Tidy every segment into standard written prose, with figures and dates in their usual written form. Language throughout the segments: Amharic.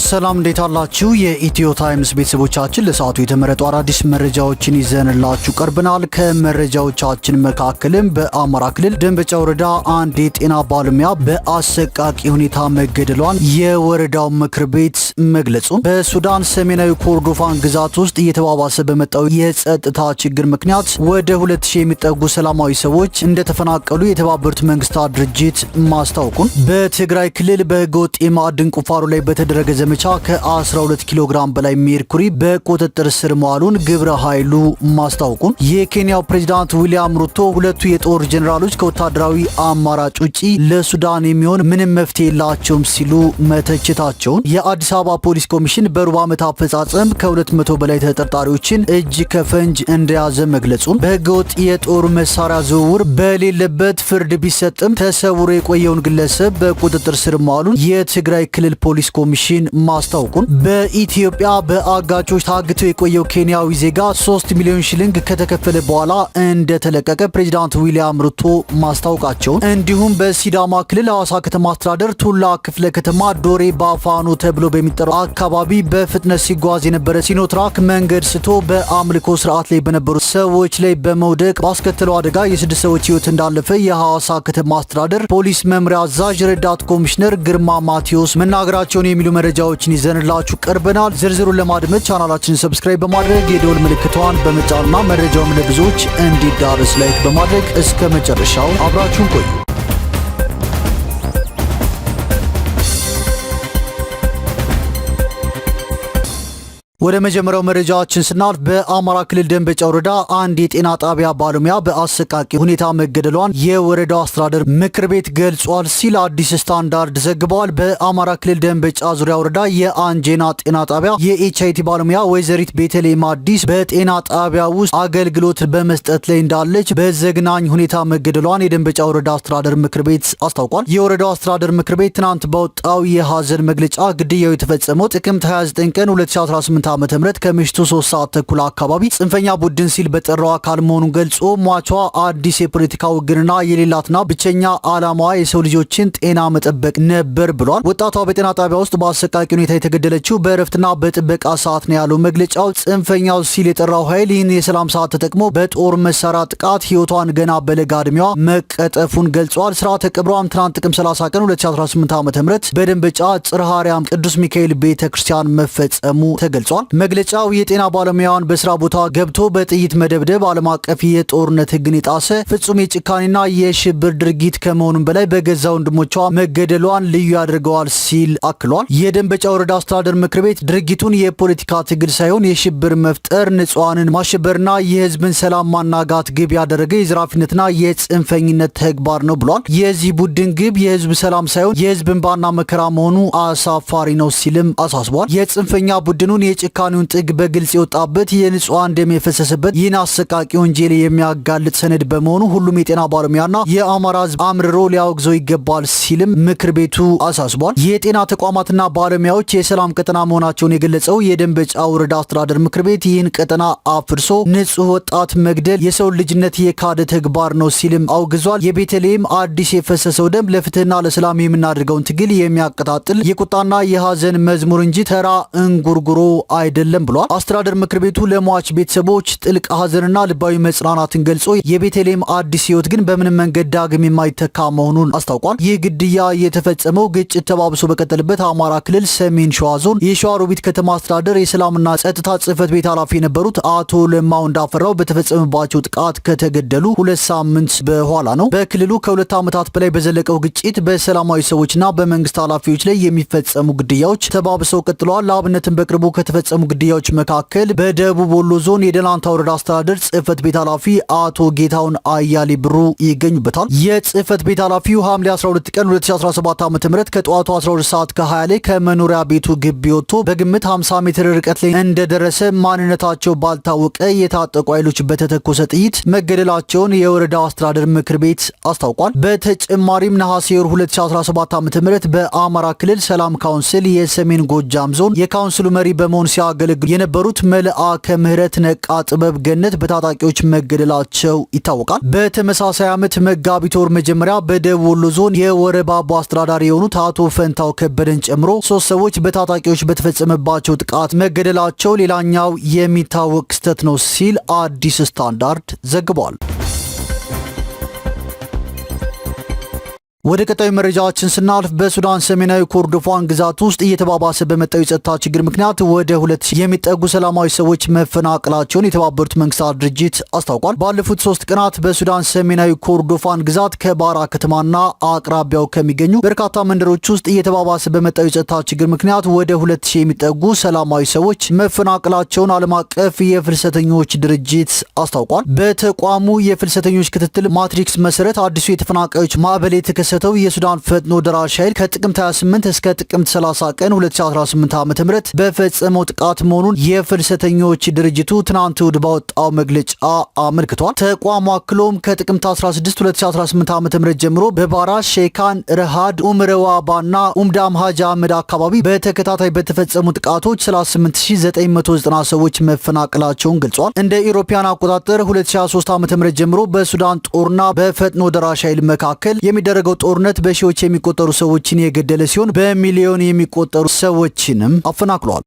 ሰላም እንዴት አላችሁ? የኢትዮ ታይምስ ቤተሰቦቻችን ለሰዓቱ የተመረጡ አዳዲስ መረጃዎችን ይዘንላችሁ ቀርበናል። ከመረጃዎቻችን መካከልም በአማራ ክልል ደንበጫ ወረዳ አንድ የጤና ባለሙያ በአሰቃቂ ሁኔታ መገደሏን የወረዳው ምክር ቤት መግለጹ፣ በሱዳን ሰሜናዊ ኮርዶፋን ግዛት ውስጥ እየተባባሰ በመጣው የጸጥታ ችግር ምክንያት ወደ 2000 የሚጠጉ ሰላማዊ ሰዎች እንደተፈናቀሉ የተባበሩት መንግስታት ድርጅት ማስታወቁን፣ በትግራይ ክልል በህገወጥ የማዕድን ቁፋሮ ላይ በተደረገ ዘመቻ ከ12 ኪሎ ግራም በላይ ሜርኩሪ በቁጥጥር ስር መዋሉን ግብረ ኃይሉ ማስታወቁን፣ የኬንያው ፕሬዝዳንት ዊሊያም ሩቶ ሁለቱ የጦር ጀነራሎች ከወታደራዊ አማራጭ ውጪ ለሱዳን የሚሆን ምንም መፍትሄ የላቸውም ሲሉ መተቸታቸውን፣ የአዲስ አበባ ፖሊስ ኮሚሽን በሩብ ዓመት አፈጻጸም ከ200 በላይ ተጠርጣሪዎችን እጅ ከፈንጅ እንደያዘ መግለጹን፣ በህገወጥ የጦር መሳሪያ ዝውውር በሌለበት ፍርድ ቢሰጥም ተሰውሮ የቆየውን ግለሰብ በቁጥጥር ስር መዋሉን የትግራይ ክልል ፖሊስ ኮሚሽን ማስታወቁን፣ በኢትዮጵያ በአጋቾች ታግቶ የቆየው ኬንያዊ ዜጋ 3 ሚሊዮን ሽልንግ ከተከፈለ በኋላ እንደተለቀቀ ፕሬዝዳንት ዊሊያም ሩቶ ማስታወቃቸውን፣ እንዲሁም በሲዳማ ክልል ሐዋሳ ከተማ አስተዳደር ቱላ ክፍለ ከተማ ዶሬ ባፋኖ ተብሎ በሚጠራው አካባቢ በፍጥነት ሲጓዝ የነበረ ሲኖትራክ መንገድ ስቶ በአምልኮ ስርዓት ላይ በነበሩ ሰዎች ላይ በመውደቅ ባስከተለው አደጋ የ6 ሰዎች ህይወት እንዳለፈ የሐዋሳ ከተማ አስተዳደር ፖሊስ መምሪያ አዛዥ ረዳት ኮሚሽነር ግርማ ማቴዎስ መናገራቸውን የሚሉ መረጃዎችን ይዘንላችሁ ቀርበናል። ዝርዝሩን ለማድመጥ ቻናላችንን ሰብስክራይብ በማድረግ የደወል ምልክቷን በመጫንና መረጃውን ለብዙዎች እንዲዳረስ ላይክ በማድረግ እስከ መጨረሻው አብራችሁን ቆዩ። ወደ መጀመሪያው መረጃችን ስናልፍ በአማራ ክልል ደንበጫ ወረዳ አንድ የጤና ጣቢያ ባለሙያ በአሰቃቂ ሁኔታ መገደሏን የወረዳው አስተዳደር ምክር ቤት ገልጿል ሲል አዲስ ስታንዳርድ ዘግቧል። በአማራ ክልል ደንበጫ ዙሪያ ወረዳ የአንጄና ጤና ጣቢያ የኤችአይቲ ባለሙያ ወይዘሪት ቤተልሔም አዲስ በጤና ጣቢያ ውስጥ አገልግሎት በመስጠት ላይ እንዳለች በዘግናኝ ሁኔታ መገደሏን የደንበጫ ወረዳ አስተዳደር ምክር ቤት አስታውቋል። የወረዳው አስተዳደር ምክር ቤት ትናንት ባወጣው የሀዘን መግለጫ ግድያው የተፈጸመው ጥቅምት 29 ቀን 2018 ዓመተ ምህረት ከምሽቱ 3 ሰዓት ተኩል አካባቢ ጽንፈኛ ቡድን ሲል በጠራው አካል መሆኑን ገልጾ ሟቿ አዲስ የፖለቲካ ውግንና የሌላትና ብቸኛ ዓላማዋ የሰው ልጆችን ጤና መጠበቅ ነበር ብሏል። ወጣቷ በጤና ጣቢያ ውስጥ በአሰቃቂ ሁኔታ የተገደለችው በእረፍትና በጥበቃ ሰዓት ነው ያለው መግለጫው። ጽንፈኛው ሲል የጠራው ኃይል ይህን የሰላም ሰዓት ተጠቅሞ በጦር መሳሪያ ጥቃት ህይወቷን ገና በለጋ ዕድሜዋ መቀጠፉን ገልጿል። ስርዓተ ቀብሯም ትናንት ጥቅምት 30 ቀን 2018 ዓ.ም በደንበጫ ጽርሐ አርያም ቅዱስ ሚካኤል ቤተክርስቲያን መፈጸሙ ተገልጿል። መግለጫው የጤና ባለሙያዋን በስራ ቦታ ገብቶ በጥይት መደብደብ ዓለም አቀፍ የጦርነት ህግን የጣሰ ፍጹም የጭካኔና የሽብር ድርጊት ከመሆኑም በላይ በገዛ ወንድሞቿ መገደሏን ልዩ ያደርገዋል ሲል አክሏል። የደንበጫ ወረዳ አስተዳደር ምክር ቤት ድርጊቱን የፖለቲካ ትግል ሳይሆን የሽብር መፍጠር፣ ንጹሃንን ማሸበርና የህዝብን ሰላም ማናጋት ግብ ያደረገ የዘራፊነትና የጽንፈኝነት ተግባር ነው ብሏል። የዚህ ቡድን ግብ የህዝብ ሰላም ሳይሆን የህዝብ እንባና መከራ መሆኑ አሳፋሪ ነው ሲልም አሳስቧል። የጽንፈኛ ቡድኑን የጭካኔውን ጥግ በግልጽ የወጣበት የንጹሃን ደም የፈሰሰበት ይህን አሰቃቂ ወንጀል የሚያጋልጥ ሰነድ በመሆኑ ሁሉም የጤና ባለሙያና የአማራ ህዝብ አምርሮ ሊያወግዘው ይገባል ሲልም ምክር ቤቱ አሳስቧል። የጤና ተቋማትና ባለሙያዎች የሰላም ቀጠና መሆናቸውን የገለጸው የደንበጫ ወረዳ አስተዳደር ምክር ቤት ይህን ቀጠና አፍርሶ ንጹህ ወጣት መግደል የሰው ልጅነት የካደ ተግባር ነው ሲልም አውግዟል። የቤተልሔም አዲስ የፈሰሰው ደም ለፍትህና ለሰላም የምናደርገውን ትግል የሚያቀጣጥል የቁጣና የሀዘን መዝሙር እንጂ ተራ እንጉርጉሮ አይደለም ብሏል። አስተዳደር ምክር ቤቱ ለሟች ቤተሰቦች ጥልቅ ሀዘንና ልባዊ መጽናናትን ገልጾ የቤተልሔም አዲስ ህይወት ግን በምንም መንገድ ዳግም የማይተካ መሆኑን አስታውቋል። ይህ ግድያ የተፈጸመው ግጭት ተባብሶ በቀጠለበት አማራ ክልል ሰሜን ሸዋ ዞን የሸዋሮቢት ከተማ አስተዳደር የሰላምና ጸጥታ ጽህፈት ቤት ኃላፊ የነበሩት አቶ ለማው እንዳፈራው በተፈጸመባቸው ጥቃት ከተገደሉ 2 ሳምንት በኋላ ነው። በክልሉ ከ2 ዓመታት በላይ በዘለቀው ግጭት በሰላማዊ ሰዎችና በመንግስት ኃላፊዎች ላይ የሚፈጸሙ ግድያዎች ተባብሰው ቀጥለዋል። ለአብነትም በቅርቡ ከተፈጸሙ ግድያዎች መካከል በደቡብ ወሎ ዞን የደላንታ ወረዳ አስተዳደር ጽህፈት ቤት ኃላፊ አቶ ጌታውን አያሌ ብሩ ይገኙበታል። የጽህፈት ቤት ኃላፊው ሐምሌ 12 ቀን 2017 ዓ.ም ከጠዋቱ 12 ሰዓት ከ20 ላይ ከመኖሪያ ቤቱ ግቢ ወጥቶ በግምት 50 ሜትር ርቀት ላይ እንደደረሰ ማንነታቸው ባልታወቀ የታጠቁ ኃይሎች በተተኮሰ ጥይት መገደላቸውን የወረዳው አስተዳደር ምክር ቤት አስታውቋል። በተጨማሪም ነሐሴ 2017 ዓ.ም በአማራ ክልል ሰላም ካውንስል የሰሜን ጎጃም ዞን የካውንስሉ መሪ በመሆን ሲያገለግሉ የነበሩት መልአከ ምህረት ነቃ ጥበብ ገነት በታጣቂዎች መገደላቸው ይታወቃል። በተመሳሳይ ዓመት መጋቢት ወር መጀመሪያ በደቡብ ወሎ ዞን የወረባቦ አስተዳዳሪ የሆኑት አቶ ፈንታው ከበደን ጨምሮ 3 ሰዎች በታጣቂዎች በተፈጸመባቸው ጥቃት መገደላቸው ሌላኛው የሚታወቅ ክስተት ነው ሲል አዲስ ስታንዳርድ ዘግቧል። ወደ ቀጣዩ መረጃችን ስናልፍ በሱዳን ሰሜናዊ ኮርዶፋን ግዛት ውስጥ እየተባባሰ በመጣው የጸጥታ ችግር ምክንያት ወደ 2000 የሚጠጉ ሰላማዊ ሰዎች መፈናቀላቸውን የተባበሩት መንግስታት ድርጅት አስታውቋል። ባለፉት 3 ቀናት በሱዳን ሰሜናዊ ኮርዶፋን ግዛት ከባራ ከተማና አቅራቢያው ከሚገኙ በርካታ መንደሮች ውስጥ እየተባባሰ በመጣው የጸጥታ ችግር ምክንያት ወደ 2000 የሚጠጉ ሰላማዊ ሰዎች መፈናቀላቸውን ዓለም አቀፍ የፍልሰተኞች ድርጅት አስታውቋል። በተቋሙ የፍልሰተኞች ክትትል ማትሪክስ መሰረት አዲሱ የተፈናቃዮች ማዕበል የተከሰተው የሱዳን ፈጥኖ ደራሽ ኃይል ከጥቅምት 28 እስከ ጥቅምት 30 ቀን 2018 ዓ.ም በፈጸመው ጥቃት መሆኑን የፍልሰተኞች ድርጅቱ ትናንት እሁድ ባወጣው መግለጫ አመልክቷል። ተቋሙ አክሎም ከጥቅምት 16 2018 ዓ.ም ጀምሮ በባራ ሼካን፣ ረሃድ፣ ኡምረዋባና ኡምዳም ሀጂ አህመድ አካባቢ በተከታታይ በተፈጸሙ ጥቃቶች 38990 ሰዎች መፈናቀላቸውን ገልጿል። እንደ ኢሮፒያን አቆጣጠር 2023 ዓ.ም ጀምሮ በሱዳን ጦርና በፈጥኖ ደራሽ ኃይል መካከል የሚደረገው ጦርነት በሺዎች የሚቆጠሩ ሰዎችን የገደለ ሲሆን በሚሊዮን የሚቆጠሩ ሰዎችንም አፈናቅሏል።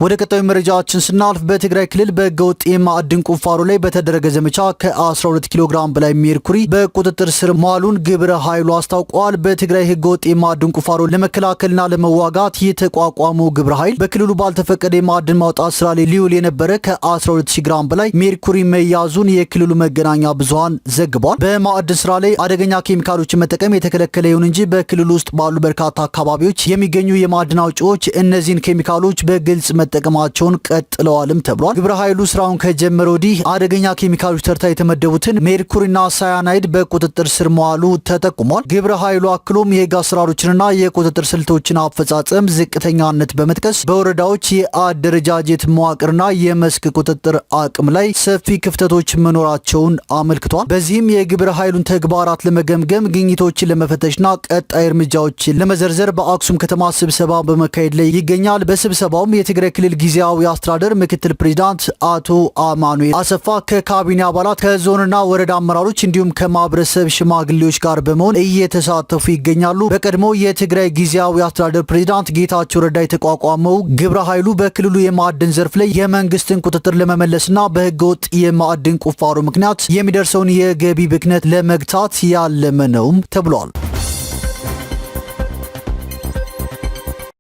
ወደ ቀጣዩ መረጃችን ስናልፍ በትግራይ ክልል በህገወጥ የማዕድን ቁፋሮ ላይ በተደረገ ዘመቻ ከ12 ኪሎ ግራም በላይ ሜርኩሪ በቁጥጥር ስር መዋሉን ግብረ ኃይሉ አስታውቋል። በትግራይ ህገወጥ የማዕድን ቁፋሮ ለመከላከልና ለመዋጋት የተቋቋመው ግብረ ኃይል በክልሉ ባልተፈቀደ የማዕድን ማውጣት ስራ ላይ ሊውል የነበረ ከ12000 ግራም በላይ ሜርኩሪ መያዙን የክልሉ መገናኛ ብዙሃን ዘግቧል። በማዕድን ስራ ላይ አደገኛ ኬሚካሎችን መጠቀም የተከለከለ ይሁን እንጂ በክልሉ ውስጥ ባሉ በርካታ አካባቢዎች የሚገኙ የማዕድን አውጪዎች እነዚህን ኬሚካሎች በግልጽ መጠቀማቸውን ቀጥለዋልም ተብሏል። ግብረ ኃይሉ ስራውን ከጀመረ ወዲህ አደገኛ ኬሚካሎች ተርታ የተመደቡትን ሜርኩሪና ሳያናይድ በቁጥጥር ስር መዋሉ ተጠቁሟል። ግብረ ኃይሉ አክሎም የህግ አሰራሮችንና የቁጥጥር ስልቶችን አፈጻጸም ዝቅተኛነት በመጥቀስ በወረዳዎች የአደረጃጀት መዋቅርና የመስክ ቁጥጥር አቅም ላይ ሰፊ ክፍተቶች መኖራቸውን አመልክቷል። በዚህም የግብረ ኃይሉን ተግባራት ለመገምገም፣ ግኝቶችን ለመፈተሽና ቀጣይ እርምጃዎችን ለመዘርዘር በአክሱም ከተማ ስብሰባ በመካሄድ ላይ ይገኛል። በስብሰባውም የትግራይ ክልል ጊዜያዊ አስተዳደር ምክትል ፕሬዝዳንት አቶ አማኑኤል አሰፋ ከካቢኔ አባላት ከዞንና ወረዳ አመራሮች እንዲሁም ከማህበረሰብ ሽማግሌዎች ጋር በመሆን እየተሳተፉ ይገኛሉ። በቀድሞ የትግራይ ጊዜያዊ አስተዳደር ፕሬዝዳንት ጌታቸው ረዳ የተቋቋመው ግብረ ኃይሉ በክልሉ የማዕድን ዘርፍ ላይ የመንግስትን ቁጥጥር ለመመለስና በህገወጥ የማዕድን ቁፋሮ ምክንያት የሚደርሰውን የገቢ ብክነት ለመግታት ያለመ ነውም ተብሏል።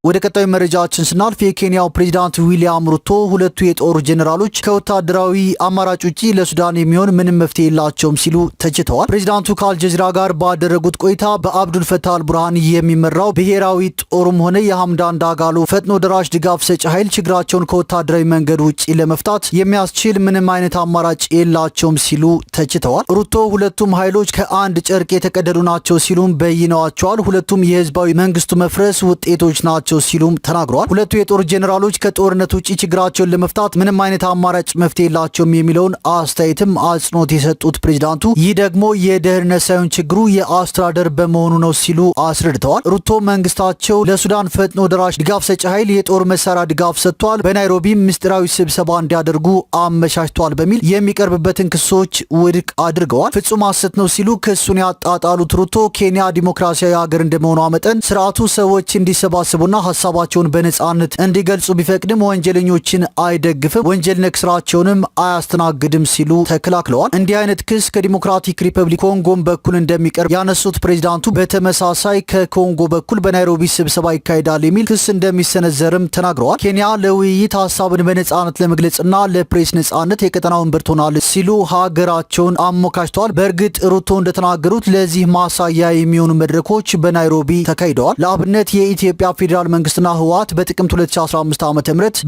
ወደ ቀጣዩ መረጃችን ስናልፍ የኬንያው ፕሬዝዳንት ዊሊያም ሩቶ ሁለቱ የጦር ጄኔራሎች ከወታደራዊ አማራጭ ውጪ ለሱዳን የሚሆን ምንም መፍትሄ የላቸውም ሲሉ ተችተዋል። ፕሬዝዳንቱ ከአልጀዚራ ጋር ባደረጉት ቆይታ በአብዱል ፈታህ አልቡርሃን የሚመራው ብሔራዊ ጦሩም ሆነ የሐምዳን ዳጋሎ ፈጥኖ ደራሽ ድጋፍ ሰጪ ኃይል ችግራቸውን ከወታደራዊ መንገድ ውጪ ለመፍታት የሚያስችል ምንም አይነት አማራጭ የላቸውም ሲሉ ተችተዋል። ሩቶ ሁለቱም ኃይሎች ከአንድ ጨርቅ የተቀደዱ ናቸው ሲሉም በይነዋቸዋል። ሁለቱም የህዝባዊ መንግስቱ መፍረስ ውጤቶች ናቸው ሲሉም ተናግረዋል። ሁለቱ የጦር ጄኔራሎች ከጦርነት ውጪ ችግራቸውን ለመፍታት ምንም አይነት አማራጭ መፍትሄ የላቸውም የሚለውን አስተያየትም አጽንኦት የሰጡት ፕሬዝዳንቱ ይህ ደግሞ የደህንነት ሳይሆን ችግሩ የአስተዳደር በመሆኑ ነው ሲሉ አስረድተዋል። ሩቶ መንግስታቸው ለሱዳን ፈጥኖ ደራሽ ድጋፍ ሰጪ ኃይል የጦር መሳሪያ ድጋፍ ሰጥቷል፣ በናይሮቢም ምስጢራዊ ስብሰባ እንዲያደርጉ አመቻችቷል በሚል የሚቀርብበትን ክሶች ውድቅ አድርገዋል። ፍጹም ሐሰት ነው ሲሉ ክሱን ያጣጣሉት ሩቶ ኬንያ ዲሞክራሲያዊ ሀገር እንደመሆኗ መጠን ስርዓቱ ሰዎች እንዲሰባሰቡና ሀሳባቸውን በነጻነት እንዲገልጹ ቢፈቅድም ወንጀለኞችን አይደግፍም፣ ወንጀል ነክ ስራቸውንም አያስተናግድም ሲሉ ተከላክለዋል። እንዲህ አይነት ክስ ከዲሞክራቲክ ሪፐብሊክ ኮንጎም በኩል እንደሚቀርብ ያነሱት ፕሬዝዳንቱ በተመሳሳይ ከኮንጎ በኩል በናይሮቢ ስብሰባ ይካሄዳል የሚል ክስ እንደሚሰነዘርም ተናግረዋል። ኬንያ ለውይይት ሀሳብን በነጻነት ለመግለጽና ለፕሬስ ነጻነት የቀጠናው ወንበር ትሆናለች ሲሉ ሀገራቸውን አሞካሽተዋል። በእርግጥ ሩቶ እንደተናገሩት ለዚህ ማሳያ የሚሆኑ መድረኮች በናይሮቢ ተካሂደዋል። ለአብነት የኢትዮጵያ ፌዴራል መንግስትና ህወሓት በጥቅምት 2015 ዓ.ም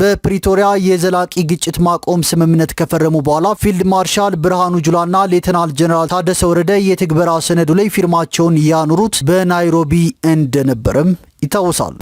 በፕሪቶሪያ የዘላቂ ግጭት ማቆም ስምምነት ከፈረሙ በኋላ ፊልድ ማርሻል ብርሃኑ ጁላና ሌተናል ጀነራል ታደሰ ወረደ የትግበራ ሰነዱ ላይ ፊርማቸውን ያኑሩት በናይሮቢ እንደነበረም ይታወሳል።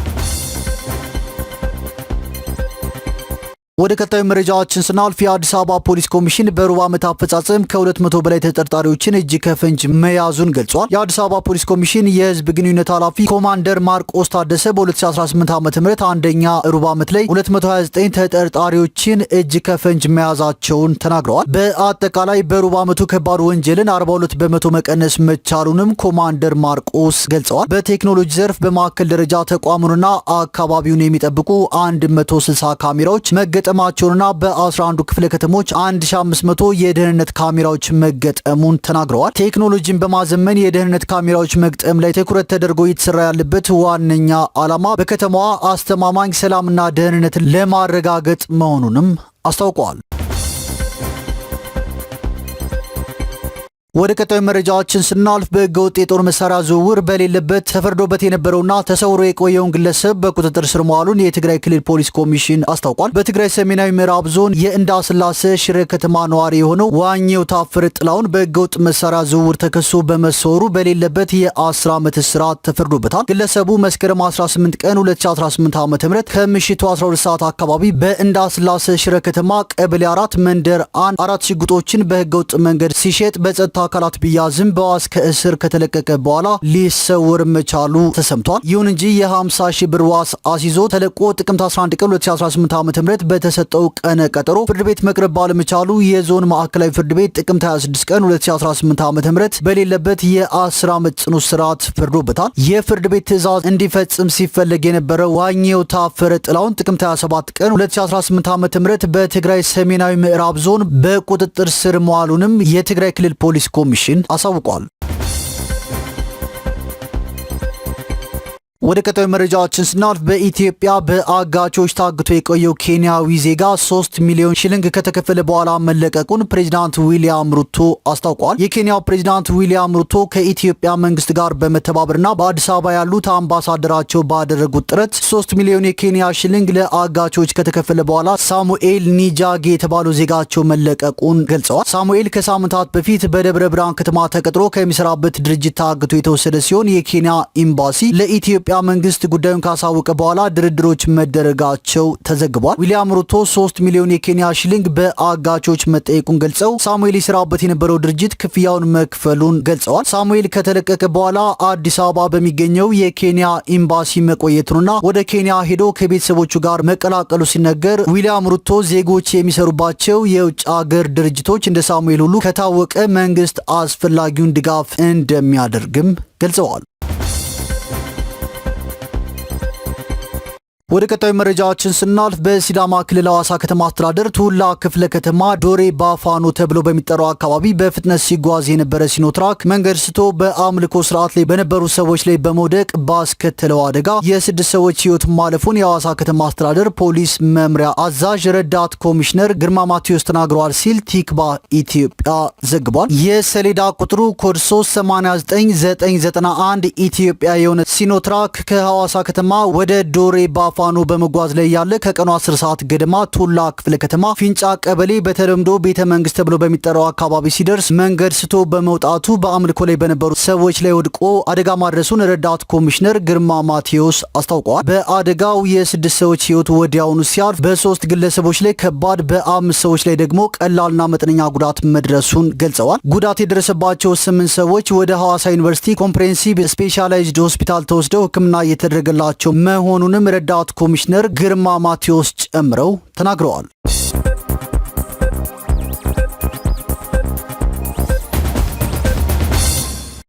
ወደ ቀጣዩ መረጃዎችን ስናልፍ የአዲስ አበባ ፖሊስ ኮሚሽን በሩብ ዓመት አፈጻጸም ከ200 በላይ ተጠርጣሪዎችን እጅ ከፍንጅ መያዙን ገልጿል። የአዲስ አበባ ፖሊስ ኮሚሽን የህዝብ ግንኙነት ኃላፊ ኮማንደር ማርቆስ ታደሰ በ2018 ዓ.ም አንደኛ ሩብ ዓመት ላይ 229 ተጠርጣሪዎችን እጅ ከፍንጅ መያዛቸውን ተናግረዋል። በአጠቃላይ በሩብ ዓመቱ ከባድ ወንጀልን 42 በመቶ መቀነስ መቻሉንም ኮማንደር ማርቆስ ገልጸዋል። በቴክኖሎጂ ዘርፍ በማዕከል ደረጃ ተቋሙንና አካባቢውን የሚጠብቁ 160 ካሜራዎች መገጠማቸውንና በ11 ክፍለ ከተሞች 1500 የደህንነት ካሜራዎች መገጠሙን ተናግረዋል። ቴክኖሎጂን በማዘመን የደህንነት ካሜራዎች መግጠም ላይ ትኩረት ተደርጎ እየተሰራ ያለበት ዋነኛ ዓላማ በከተማዋ አስተማማኝ ሰላምና ደህንነትን ለማረጋገጥ መሆኑንም አስታውቀዋል። ወደ ቀጣዩ መረጃዎችን ስናልፍ በህገወጥ የጦር መሳሪያ ዝውውር በሌለበት ተፈርዶበት የነበረውና ተሰውሮ የቆየውን ግለሰብ በቁጥጥር ስር መዋሉን የትግራይ ክልል ፖሊስ ኮሚሽን አስታውቋል። በትግራይ ሰሜናዊ ምዕራብ ዞን የእንዳስላሴ ሽረ ከተማ ነዋሪ የሆነው ዋኘው ታፈረ ጥላውን በህገወጥ መሳሪያ ዝውውር ተከሶ በመሰወሩ በሌለበት የ10 ዓመት እስራት ተፈርዶበታል። ግለሰቡ መስከረም 18 ቀን 2018 ዓ.ም ከምሽቱ 12 ሰዓት አካባቢ በእንዳስላሴ ሽረ ከተማ ቀበሌ 4 መንደር 4 ሽጉጦችን በህገወጥ መንገድ ሲሸጥ በጸጥታ አካላት ቢያዝም በዋስ ከእስር ከተለቀቀ በኋላ ሊሰወር መቻሉ ተሰምቷል። ይሁን እንጂ የ50 ሺህ ብር ዋስ አስይዞ ተለቆ ጥቅምት 11 ቀን 2018 ዓ.ም በተሰጠው ቀነ ቀጠሮ ፍርድ ቤት መቅረብ ባለመቻሉ የዞን ማዕከላዊ ፍርድ ቤት ጥቅምት 26 ቀን 2018 ዓ.ም በሌለበት የ10 ዓመት ጽኑ እስራት ፈርዶበታል። የፍርድ ቤት ትዕዛዝ እንዲፈጽም ሲፈለግ የነበረው ዋኘው ታፈረ ጥላውን ጥቅምት 27 ቀን 2018 ዓ.ም በትግራይ ሰሜናዊ ምዕራብ ዞን በቁጥጥር ስር መዋሉንም የትግራይ ክልል ፖሊስ ኮሚሽን አሳውቋል። ወደ ቀጣዩ መረጃዎችን ስናልፍ በኢትዮጵያ በአጋቾች ታግቶ የቆየው ኬንያዊ ዜጋ 3 ሚሊዮን ሽልንግ ከተከፈለ በኋላ መለቀቁን ፕሬዚዳንት ዊሊያም ሩቶ አስታውቋል። የኬንያው ፕሬዚዳንት ዊሊያም ሩቶ ከኢትዮጵያ መንግስት ጋር በመተባበርና በአዲስ አበባ ያሉት አምባሳደራቸው ባደረጉት ጥረት 3 ሚሊዮን የኬንያ ሽልንግ ለአጋቾች ከተከፈለ በኋላ ሳሙኤል ኒጃጌ የተባለው ዜጋቸው መለቀቁን ገልጸዋል። ሳሙኤል ከሳምንታት በፊት በደብረ ብርሃን ከተማ ተቀጥሮ ከሚሰራበት ድርጅት ታግቶ የተወሰደ ሲሆን የኬንያ ኤምባሲ ለኢትዮጵያ መንግስት ጉዳዩን ካሳወቀ በኋላ ድርድሮች መደረጋቸው ተዘግቧል። ዊሊያም ሩቶ 3 ሚሊዮን የኬንያ ሽሊንግ በአጋቾች መጠየቁን ገልጸው ሳሙኤል ይሰራበት የነበረው ድርጅት ክፍያውን መክፈሉን ገልጸዋል። ሳሙኤል ከተለቀቀ በኋላ አዲስ አበባ በሚገኘው የኬንያ ኤምባሲ መቆየቱንና ወደ ኬንያ ሄዶ ከቤተሰቦቹ ጋር መቀላቀሉ ሲነገር ዊሊያም ሩቶ ዜጎች የሚሰሩባቸው የውጭ ሀገር ድርጅቶች እንደ ሳሙኤል ሁሉ ከታወቀ መንግስት አስፈላጊውን ድጋፍ እንደሚያደርግም ገልጸዋል። ወደ ቀጣዩ መረጃዎችን ስናልፍ በሲዳማ ክልል ሐዋሳ ከተማ አስተዳደር ቱላ ክፍለ ከተማ ዶሬ ባፋኖ ተብሎ በሚጠራው አካባቢ በፍጥነት ሲጓዝ የነበረ ሲኖትራክ መንገድ ስቶ በአምልኮ ስርዓት ላይ በነበሩ ሰዎች ላይ በመውደቅ ባስከተለው አደጋ የ6 ሰዎች ህይወት ማለፉን የሐዋሳ ከተማ አስተዳደር ፖሊስ መምሪያ አዛዥ ረዳት ኮሚሽነር ግርማ ማቴዎስ ተናግረዋል ሲል ቲክባ ኢትዮጵያ ዘግቧል። የሰሌዳ ቁጥሩ ኮድ 389991 ኢትዮጵያ የሆነ ሲኖትራክ ከሐዋሳ ከተማ ወደ ዶሬ ባፋኖ በመጓዝ ላይ ያለ ከቀኑ 10 ሰዓት ገደማ ቱላ ክፍለ ከተማ ፊንጫ ቀበሌ በተለምዶ ቤተ መንግስት ተብሎ በሚጠራው አካባቢ ሲደርስ መንገድ ስቶ በመውጣቱ በአምልኮ ላይ በነበሩ ሰዎች ላይ ወድቆ አደጋ ማድረሱን ረዳት ኮሚሽነር ግርማ ማቴዎስ አስታውቀዋል። በአደጋው የ6 ሰዎች ህይወት ወዲያውኑ ሲያልፍ በ3 ግለሰቦች ላይ ከባድ፣ በ5 ሰዎች ላይ ደግሞ ቀላልና መጠነኛ ጉዳት መድረሱን ገልጸዋል። ጉዳት የደረሰባቸው 8 ሰዎች ወደ ሐዋሳ ዩኒቨርሲቲ ኮምፕሬሄንሲቭ ስፔሻላይዝድ ሆስፒታል ተወስደው ሕክምና እየተደረገላቸው መሆኑንም ረዳት ኮሚሽነር ግርማ ማቴዎስ ጨምረው ተናግረዋል።